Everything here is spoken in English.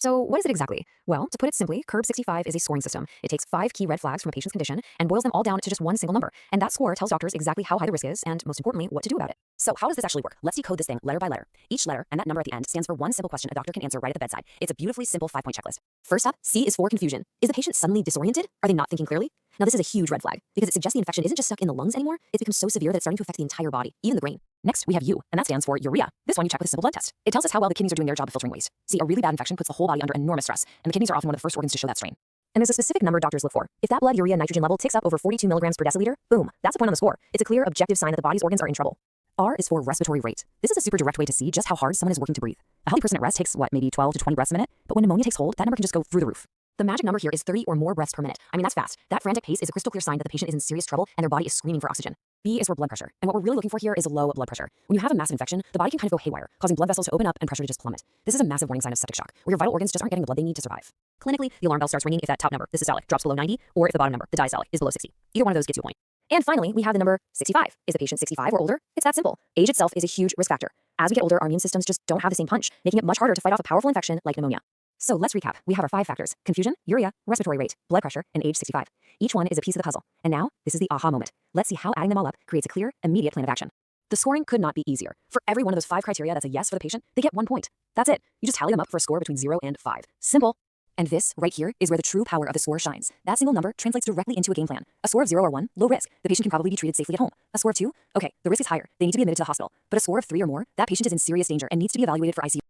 So what is it exactly? Well, to put it simply, CURB-65 is a scoring system. It takes 5 key red flags from a patient's condition and boils them all down to just one single number. And that score tells doctors exactly how high the risk is and, most importantly, what to do about it. So how does this actually work? Let's decode this thing letter by letter. Each letter and that number at the end stands for one simple question a doctor can answer right at the bedside. It's a beautifully simple 5-point checklist. First up, C is for confusion. Is the patient suddenly disoriented? Are they not thinking clearly? Now this is a huge red flag because it suggests the infection isn't just stuck in the lungs anymore, it's become so severe that it's starting to affect the entire body, even the brain. Next, we have U, and that stands for urea. This one you check with a simple blood test. It tells us how well the kidneys are doing their job of filtering waste. See, a really bad infection puts the whole body under enormous stress, and the kidneys are often one of the first organs to show that strain. And there's a specific number doctors look for. If that blood urea nitrogen level ticks up over 42 milligrams per deciliter, boom, that's a point on the score. It's a clear, objective sign that the body's organs are in trouble. R is for respiratory rate. This is a super direct way to see just how hard someone is working to breathe. A healthy person at rest takes, maybe 12 to 20 breaths a minute, but when pneumonia takes hold, that number can just go through the roof. The magic number here is 30 or more breaths per minute. I mean, that's fast. That frantic pace is a crystal clear sign that the patient is in serious trouble and their body is screaming for oxygen. B is for blood pressure. And what we're really looking for here is low blood pressure. When you have a massive infection, the body can kind of go haywire, causing blood vessels to open up and pressure to just plummet. This is a massive warning sign of septic shock, where your vital organs just aren't getting the blood they need to survive. Clinically, the alarm bell starts ringing if that top number, the systolic, drops below 90, or if the bottom number, the diastolic, is below 60. Either one of those gets you a point. And finally, we have the number 65. Is the patient 65 or older? It's that simple. Age itself is a huge risk factor. As we get older, our immune systems just don't have the same punch, making it much harder to fight off a powerful infection like pneumonia. So let's recap. We have our 5 factors: confusion, urea, respiratory rate, blood pressure, and age 65. Each one is a piece of the puzzle. And now, this is the aha moment. Let's see how adding them all up creates a clear, immediate plan of action. The scoring could not be easier. For every one of those 5 criteria that's a yes for the patient, they get 1 point. That's it. You just tally them up for a score between 0 and 5. Simple. And this, right here, is where the true power of the score shines. That single number translates directly into a game plan. A score of 0 or 1, low risk. The patient can probably be treated safely at home. A score of 2, okay, the risk is higher. They need to be admitted to the hospital. But a score of 3 or more, that patient is in serious danger and needs to be evaluated for ICU.